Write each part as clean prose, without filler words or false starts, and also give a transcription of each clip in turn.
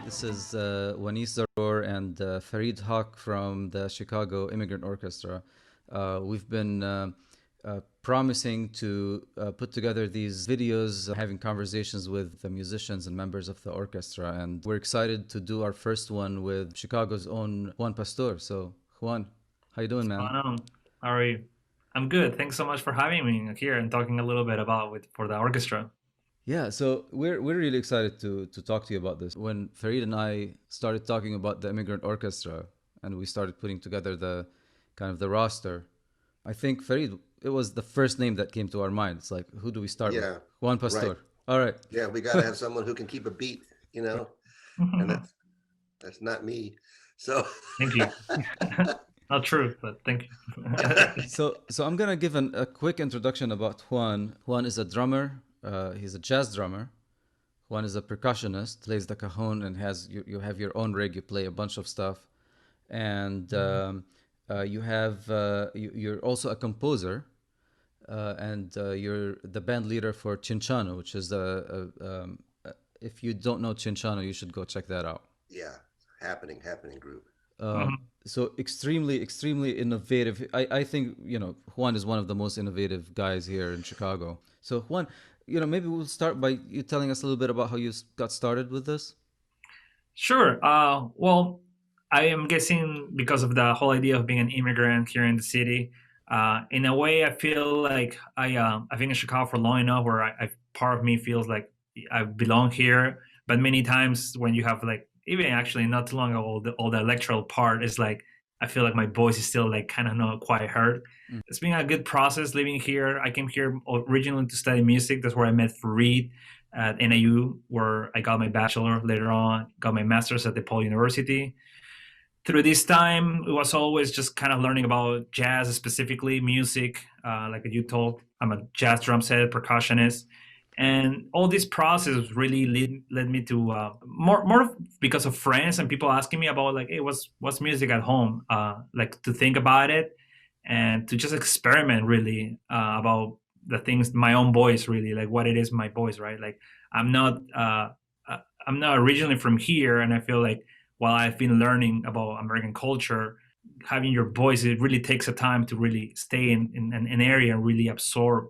This is Wanis Zaror and Farid Haq from the Chicago Immigrant Orchestra. We've been promising to put together these videos, having conversations with the musicians and members of the orchestra. And we're excited to do our first one with Chicago's own Juan Pastor. So, Juan, how you doing, man? How are you? I'm good. Thanks so much for having me here and talking a little bit about for the orchestra. Yeah, so we're really excited to talk to you about this. When Farid and I started talking about the Immigrant Orchestra and we started putting together the kind of the roster, I think Farid, it was the first name that came to our mind. It's like, who do we start with? Yeah, Juan right. Pastor. All right. Yeah, we got to have someone who can keep a beat, and that's not me. So, Thank you. Not true, but thank you. So I'm gonna give a quick introduction about Juan. Juan is a drummer. He's a jazz drummer. Juan is a percussionist, plays the cajon, and you have your own rig. You play a bunch of stuff, and you're also a composer, and you're the band leader for Cinchano, which is if you don't know Cinchano, you should go check that out. yeah, happening group. Mhm. So extremely innovative. I think Juan is one of the most innovative guys here in Chicago. So Juan, maybe we'll start by you telling us a little bit about how you got started with this. Sure. Well, I am guessing because of the whole idea of being an immigrant here in the city. In a way, I feel like I've been in Chicago for long enough where part of me feels like I belong here. But many times when you have like even actually not too long ago, all the electoral part is like I feel like my voice is still like kind of not quite heard. Mm. It's been a good process living here. I came here originally to study music. That's where I met Farid at NAU, where I got my bachelor. Later on, got my master's at DePaul University. Through this time, it was always just kind of learning about jazz, specifically music. Like you told, I'm a jazz drum set percussionist, and all this process really led me to more because of friends and people asking me about like, hey, what's music at home? Like to think about it and to just experiment really about the things, my own voice, really like what it is, my voice, right? Like I'm not uh, I'm not originally from here, and I feel like while I've been learning about American culture, having your voice, it really takes a time to really stay in an area and really absorb.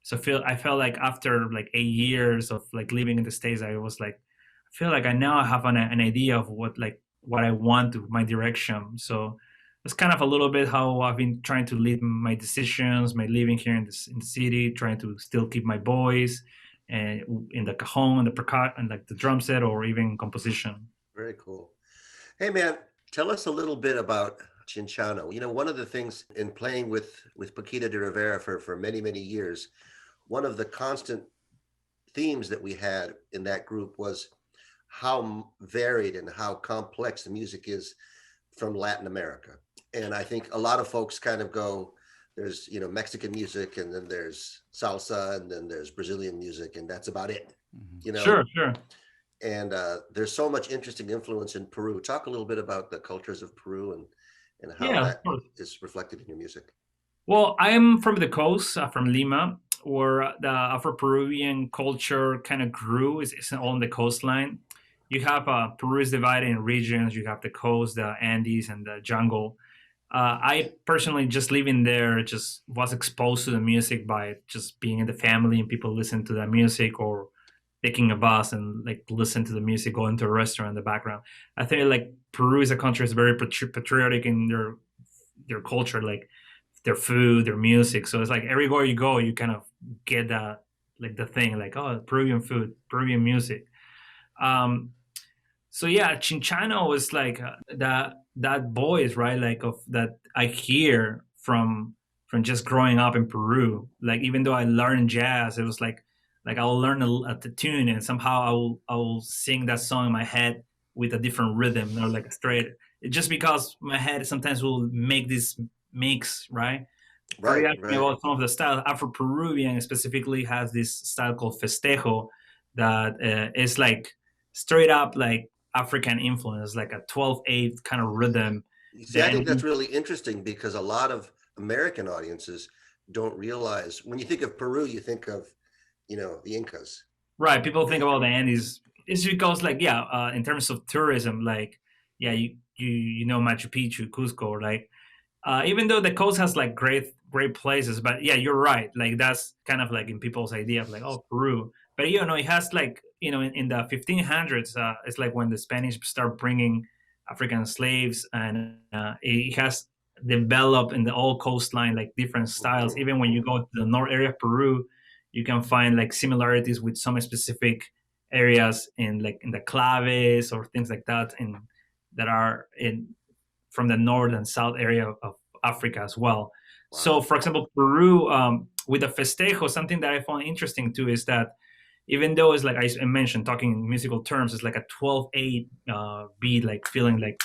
So I felt like after like 8 years of like living in the States, I was like, I feel like I now have an idea of what I want to my direction. So it's kind of a little bit how I've been trying to lead my decisions, my living here in the city, trying to still keep my voice and in the cajon, the percussion, and like the drum set, or even composition. Very cool. Hey, man, tell us a little bit about Cinchano. One of the things in playing with Paquita de Rivera for many years, one of the constant themes that we had in that group was how varied and how complex the music is from Latin America. And I think a lot of folks kind of go, there's, Mexican music, and then there's salsa, and then there's Brazilian music, and that's about it, Mhm. you know? Sure, sure. And there's so much interesting influence in Peru. Talk a little bit about the cultures of Peru and how Yeah, of that course. is reflected in your music. Well, I'm from the coast, from Lima, where the Afro-Peruvian culture kind of grew. It's all on the coastline. You have Peru is divided in regions. You have the coast, the Andes, and the jungle. I personally just living there just was exposed to the music by just being in the family and people listen to that music or taking a bus and like listen to the music, going to a restaurant in the background. I think like Peru is a country that's very patriotic in their culture, like their food, their music. So it's like everywhere you go, you kind of get that like the thing, like oh, Peruvian food, Peruvian music. Um, so yeah, Chinchano was like that voice, right? Like of that I hear from just growing up in Peru. Like even though I learned jazz, it was like I'll learn a tune and somehow I will sing that song in my head with a different rhythm, not like a straight. Just because my head sometimes will make this mix, right? For you Right, asked me right. about some of the styles, Afro Peruvian specifically has this style called festejo that is like straight up like African influence, like a 12/8 kind of rhythm. You see, I think that's Then, really interesting because a lot of American audiences don't realize when you think of Peru, you think of, the Incas. right, people think about the Andes it's because like yeah, in terms of tourism, like yeah, you know Machu Picchu, Cusco, like even though the coast has like great places, but yeah, you're right. Like that's kind of like in people's idea of like oh Peru, but you know it has like you know in the 1500s, it's like when the Spanish start bringing African slaves, and it has developed in the whole coastline like different styles. Even when you go to the north area of Peru, you can find like similarities with some specific areas in like in the claves or things like that, in that are in from the north and south area of Africa as well. So, Wow. for example, Peru, with the festejo, something that I found interesting too is that even though it's like I mentioned, talking in musical terms, it's like a 12/8 beat, like feeling like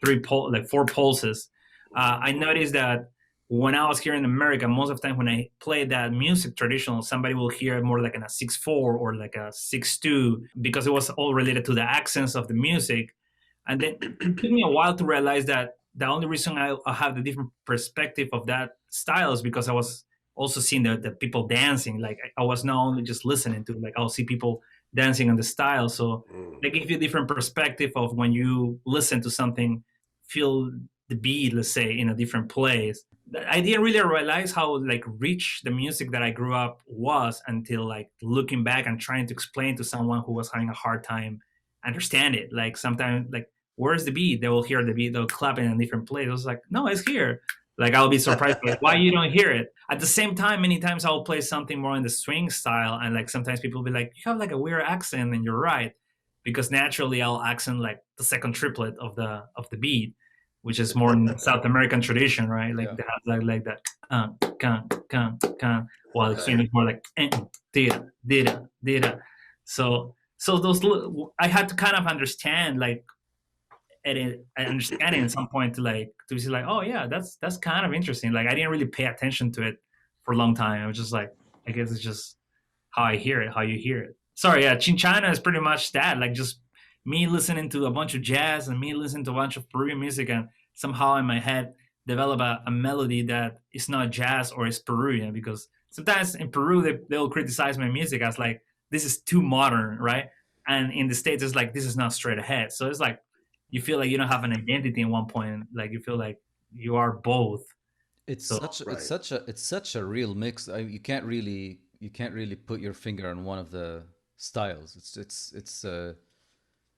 like four pulses. I noticed that when I was here in America, most of the time when I play that music traditional, somebody will hear it more like in a 6/4 or like a 6/2 because it was all related to the accents of the music. And then it took me a while to realize that the only reason I have the different perspective of that style is because I was also seeing the people dancing. Like I was not only just listening to, like I'll see people dancing on the style. So Mm. they give you a different perspective of when you listen to something, feel the beat, let's say, in a different place. I didn't really realize how like rich the music that I grew up was until like looking back and trying to explain to someone who was having a hard time understand it. Like sometimes like where's the beat? They will hear the beat, they'll clap in a different place. I was like, no, it's here. Like I'll be surprised, like why you don't hear it. At the same time, many times I'll play something more in the swing style, and like sometimes people will be like, you have like a weird accent, and you're right, because naturally I'll accent like the second triplet of the beat, which is more in the South American tradition, right? Like Yeah. they have like that can, while the swing Right. is more like dida dida dida. So those I had to kind of understand like I understand it at some point to see like, oh yeah, that's kind of interesting. Like I didn't really pay attention to it for a long time. I was just like, I guess it's just how I hear it, how you hear it. Sorry, yeah, Chinchana is pretty much that. Like just me listening to a bunch of jazz and me listening to a bunch of Peruvian music, and somehow in my head develop a melody that is not jazz or is Peruvian, because sometimes in Peru they'll criticize my music as like this is too modern, right? And in the States it's like this is not straight ahead. So it's like you feel like you don't have an identity in one point. Like you feel like you are both. So Right. It's such a real mix. You can't really put your finger on one of the styles.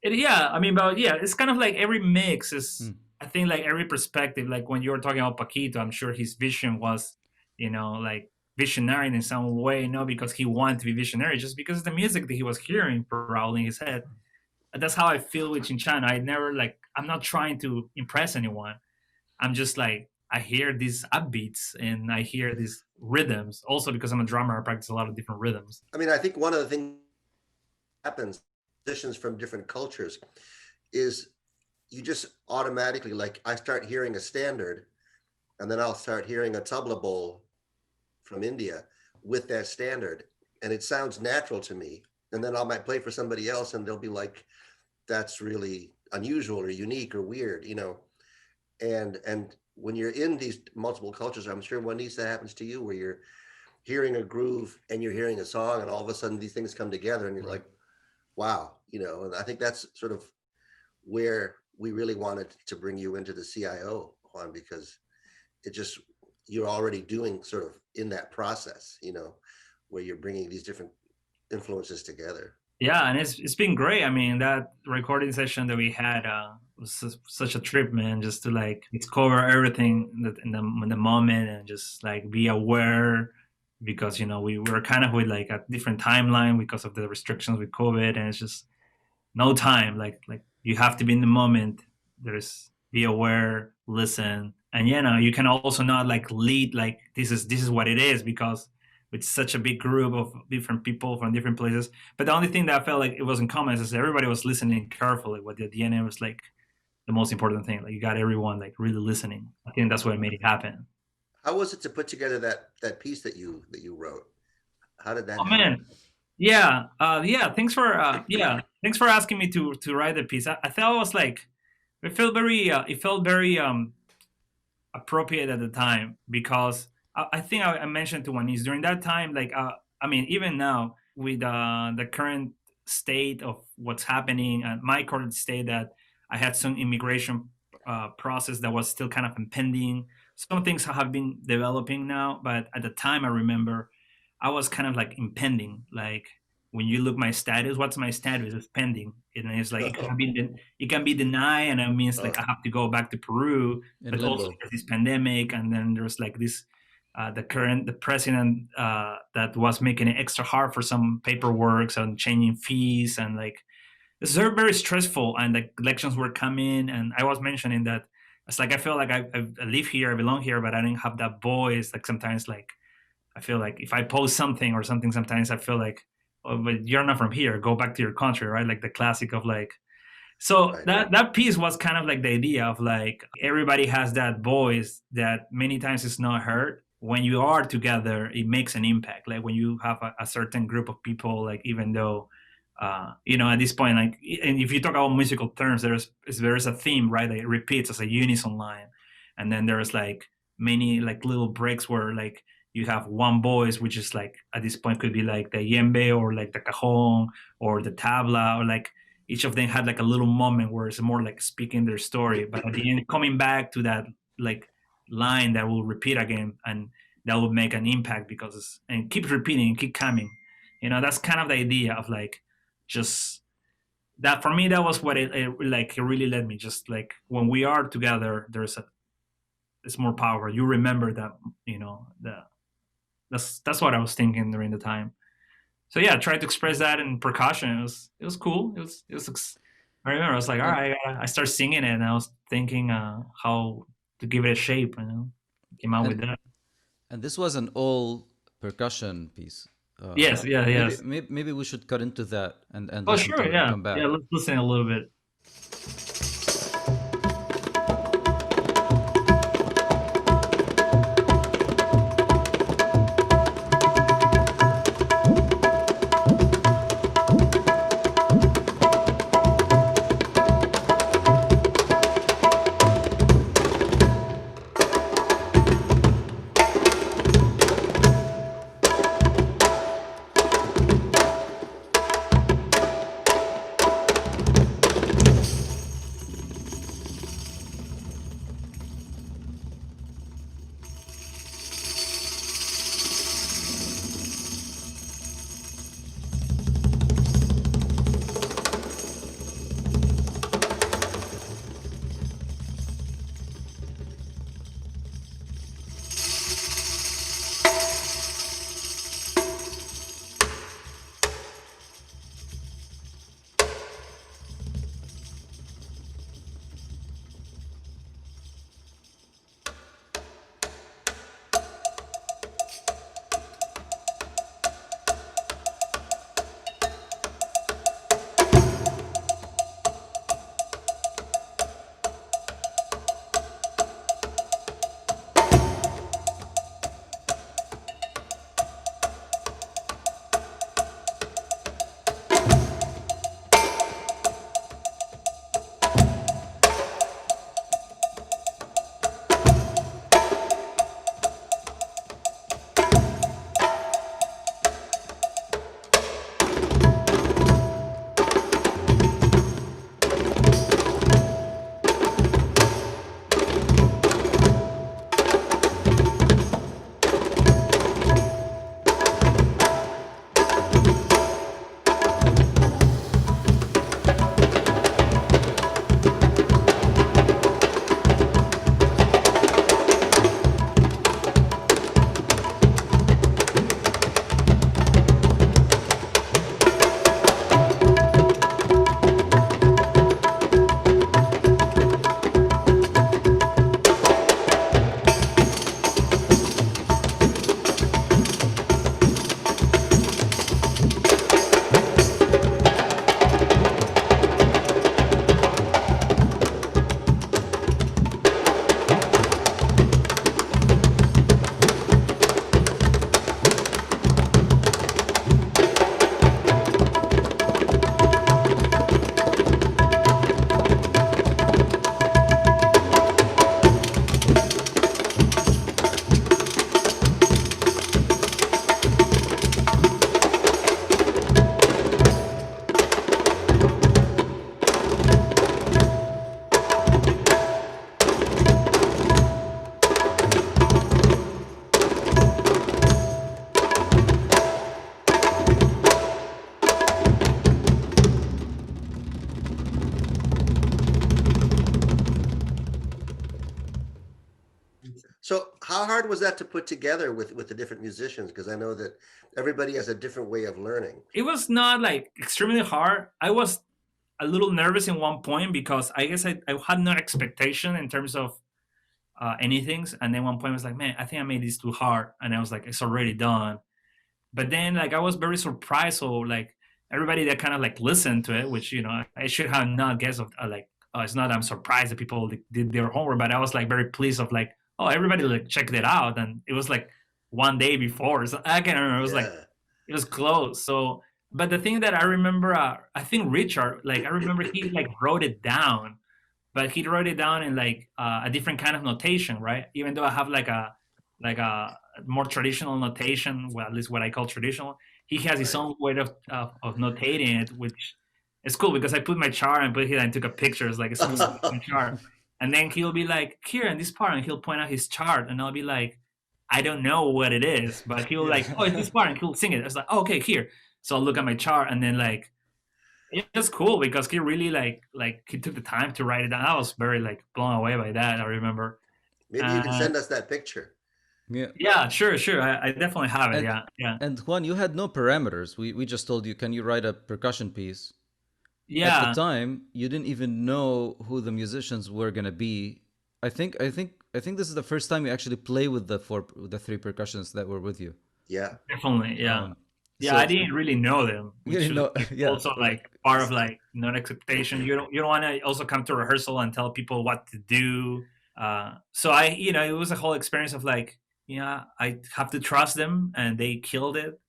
yeah, I mean, but yeah, it's kind of like every mix is. Mm, I think like every perspective. Like when you were talking about Paquito, I'm sure his vision was, you know, like visionary in some way. Not because he wanted to be visionary, just because of the music that he was hearing probably in his head. And that's how I feel with Chinchana. I never like. I'm not trying to impress anyone. I'm just like I hear these upbeats and I hear these rhythms. Also because I'm a drummer, I practice a lot of different rhythms. I mean, I think one of the things that happens musicians from different cultures is you just automatically, like I start hearing a standard and then I'll start hearing a tabla bowl from India with that standard, and it sounds natural to me. And then I might play for somebody else, and they'll be like, "That's really unusual or unique or weird," you know. And when you're in these multiple cultures, I'm sure one that happens to you, where you're hearing a groove and you're hearing a song, and all of a sudden these things come together, and you're right. like, "Wow," you know. And I think that's sort of where we really wanted to bring you into the CIO, Juan, because it just you're already doing sort of in that process, you know, where you're bringing these different influences together. Yeah, and it's been great. I mean, that recording session that we had was such a trip, man. Just to like discover everything in the moment and just like be aware, because you know we were kind of with like a different timeline because of the restrictions with COVID, and it's just no time. Like you have to be in the moment. There's be aware, listen, and you know you can also not like lead like this is what it is, because with such a big group of different people from different places. But the only thing that I felt like it was in common is everybody was listening carefully. What at the end was like the most important thing. Like you got everyone like really listening. I think that's what made it happen. How was it to put together that piece that you wrote? How did that Oh happen? man, yeah, yeah. Thanks for asking me to write the piece. I felt it was like it felt very appropriate at the time, because I think I mentioned to Juanis during that time, like I mean, even now with the current state of what's happening, and my current state, that I had some immigration process that was still kind of impending. Some things have been developing now, but at the time I remember I was kind of like impending. Like when you look my status, what's my status? It's pending, and it's like it can be denied, and it means like I have to go back to Peru. In But also limbo. there's this pandemic, and then there's like this the president that was making it extra hard for some paperwork and changing fees, and like it's very very stressful. And the elections were coming, and I was mentioning that it's like I feel like I live here, I belong here, but I didn't have that voice. Like sometimes like I feel like if I post something or something, sometimes I feel like, oh, but you're not from here, go back to your country, right? Like the classic of like, so Right. that piece was kind of like the idea of like everybody has that voice that many times is not heard. When you are together, it makes an impact. Like when you have a certain group of people, like even though at this point, like, and if you talk about musical terms, there's a theme, right? That it repeats as a unison line, and then there's like many like little breaks where like you have one voice, which is like at this point could be like the yembe or like the cajon or the tabla, or like each of them had like a little moment where it's more like speaking their story, but at the end coming back to that like line that will repeat again, and that will make an impact because and keep repeating and keep coming. That's kind of the idea of like just that. For me, that was what it really led me. Just like when we are together, it's more power. You remember that, that's what I was thinking during the time. So yeah, I tried to express that in percussion. It was cool. I remember I was like, all And right, I started singing it, and I was thinking how to give it a shape. Came out with and that. and this was an all percussion piece. Yes, yeah, Maybe yes. maybe we should cut into that and Oh listen sure, to it and yeah, come back. yeah. Let's listen a little bit. So how hard was that to put together with the different musicians? Because I know that everybody has a different way of learning. It was not like extremely hard. I was a little nervous in one point because I guess I had no expectation in terms of anything. And then one point I was like, man, I think I made this too hard. And I was like, it's already done. But then like I was very surprised. So like everybody that kind of like listened to it, which, you know, I should have not guessed of like, it's not, I'm surprised that people did their homework, but I was like very pleased of like, oh, everybody like checked it out. And it was like one day before. So I can't remember. It was like, it was close. So, but the thing that I remember, I think Richard, like I remember he like wrote it down, but he wrote it down in like a different kind of notation, right? Even though I have like a more traditional notation, well, at least what I call traditional, he has his own way of notating it, which is cool because I put my chart and put it and took a picture. It's like a smooth chart. And then he'll be like, here in this part, and he'll point out his chart, and I'll be like, I don't know what it is, but he'll like, oh, it's this part, and he'll sing it. It's like, oh, okay, here. So I'll look at my chart, and then like, it was cool because he really like he took the time to write it down. I was very like blown away by that. I remember. Maybe you can send us that picture. Yeah, sure. I definitely have it. Yeah. And Juan, you had no parameters. We just told you, can you write a percussion piece? Yeah. At the time, you didn't even know who the musicians were gonna be. I think this is the first time you actually play with the three percussionists that were with you. Yeah. Definitely. Yeah. So I didn't really know them. You didn't know. Yeah. Also, like part of like non-acceptation. You don't want to also come to rehearsal and tell people what to do. So it was a whole experience of like, I have to trust them, and they killed it.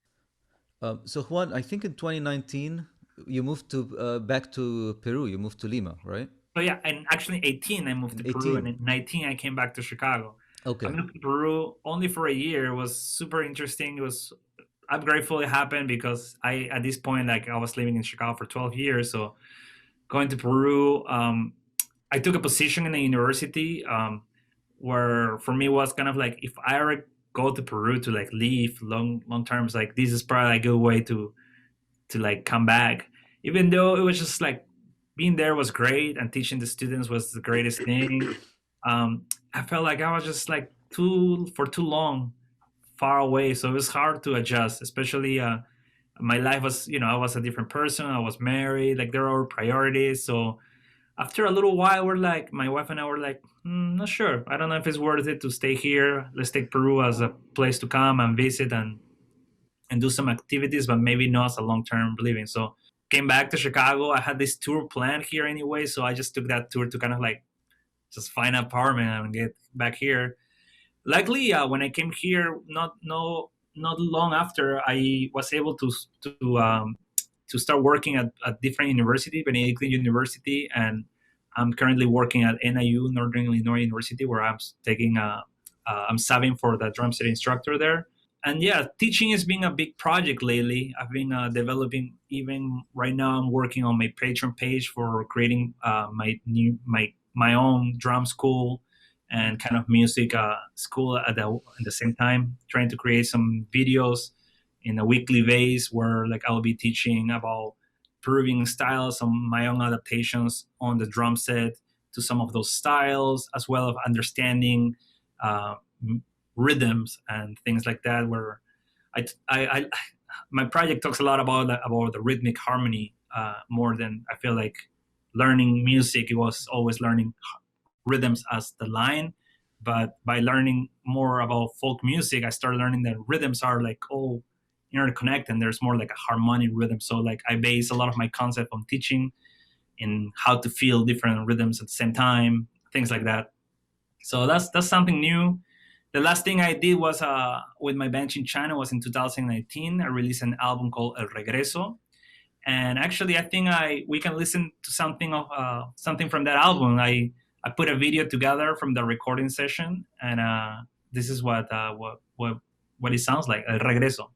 So Juan, I think in 2019 you moved to back to Peru. You moved to Lima, right? So yeah, and actually 18 I moved to Peru, and in 19 I came back to Chicago. Okay. I moved to Peru only for a year. It was super interesting. I'm grateful it happened because at this point, like I was living in Chicago for 12 years. So going to Peru, I took a position in a university where for me was kind of like, if I ever go to Peru to like live long terms, like this is probably a good way to like come back. Even though it was just like being there was great and teaching the students was the greatest thing. I felt like I was just like for too long far away, so it was hard to adjust, especially my life was, I was a different person. I was married, like there are priorities. So after a little while, my wife and I were like, not sure. I don't know if it's worth it to stay here. Let's take Peru as a place to come and visit and do some activities, but maybe not as a long-term living. So came back to Chicago. I had this tour planned here anyway, so I just took that tour to kind of like just find an apartment and get back here. Luckily, when I came here, not long after, I was able to start working at a different university, Benedictine University, and I'm currently working at NIU, Northern Illinois University, where I'm I'm subbing for the drum set instructor there. And yeah, teaching has been a big project lately. I've been developing, even right now I'm working on my Patreon page for creating my own drum school and kind of music school at the same time, trying to create some videos in a weekly base where like I'll be teaching about Peruvian styles, some my own adaptations on the drum set to some of those styles, as well as understanding rhythms and things like that. Where I my project talks a lot about the rhythmic harmony more than I feel like learning music. It was always learning rhythms as the line, but by learning more about folk music, I started learning that rhythms are like all interconnected, and there's more like a harmonic rhythm. So like I base a lot of my concept on teaching in how to feel different rhythms at the same time, things like that. So that's something new. The last thing I did was with my band Chinchano was in 2019. I released an album called El Regreso. And actually, I think we can listen to something from that album. I put a video together from the recording session, and this is what it sounds like, El Regreso.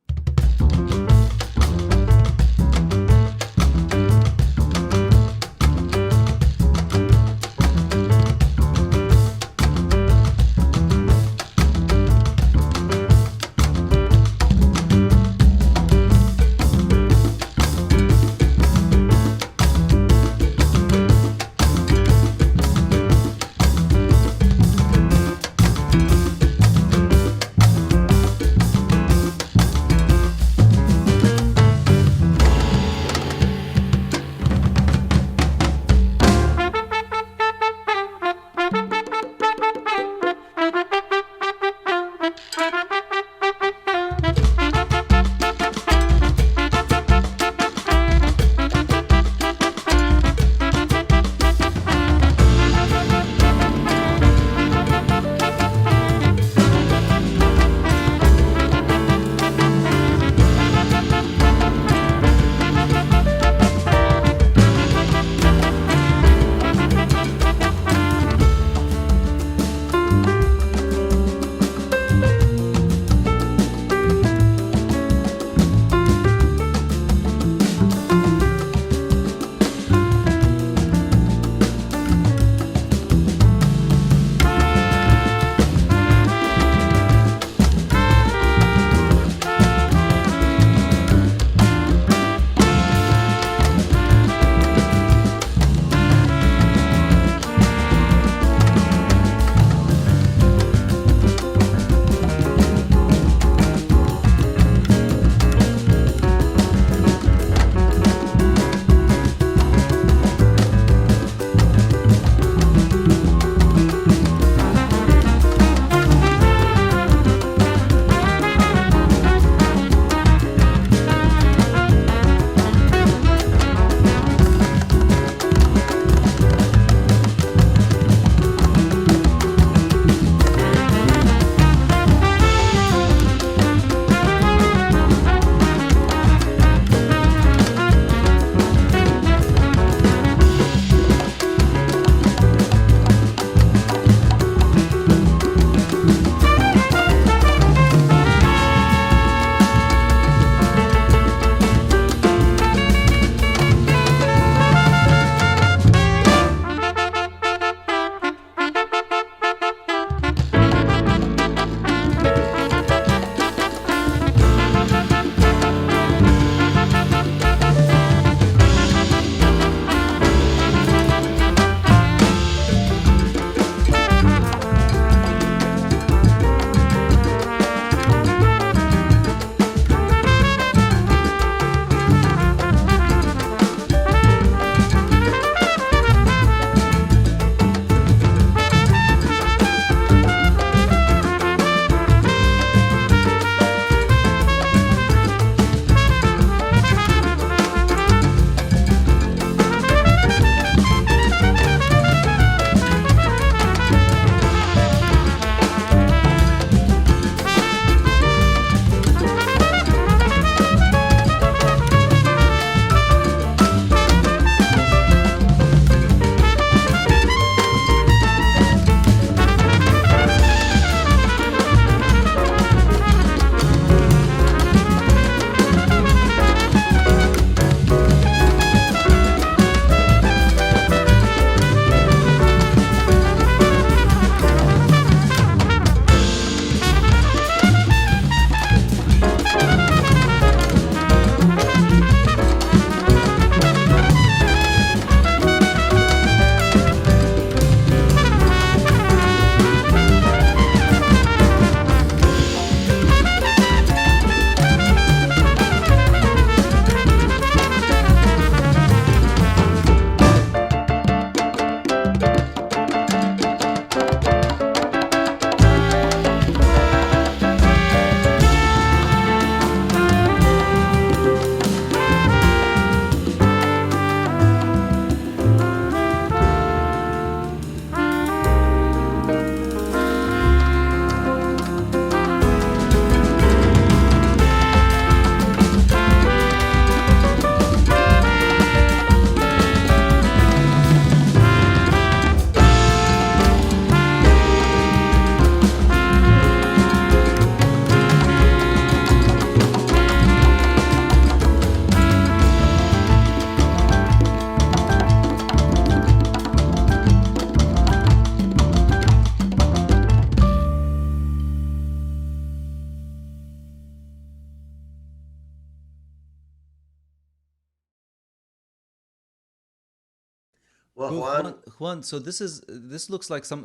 Well, Well, Juan, Juan, so this looks like some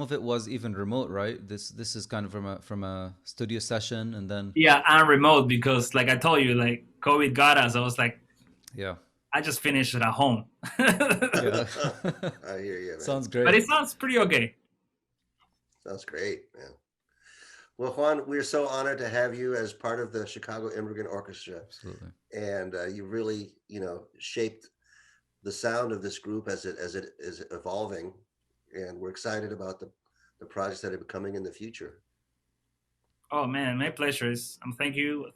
of it was even remote, right? This is kind of from a studio session, and then Yeah, and remote because, like I told you, like COVID got us. I was like, yeah, I just finished it at home. yeah. I hear you, man. Sounds But great. it sounds pretty okay. Sounds great, man. Well, Juan, we're so honored to have you as part of the Chicago Immigrant Orchestra, Absolutely. and you really, shaped the sound of this group as it is evolving, and we're excited about the projects that are coming in the future. Oh man, my pleasure.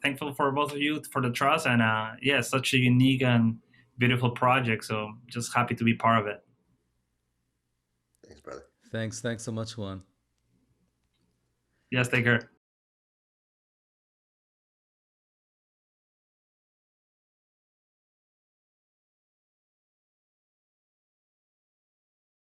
Thankful for both of you for the trust, and yeah, such a unique and beautiful project. So just happy to be part of it. Thanks, brother. Thanks so much, Juan. Yes, take care.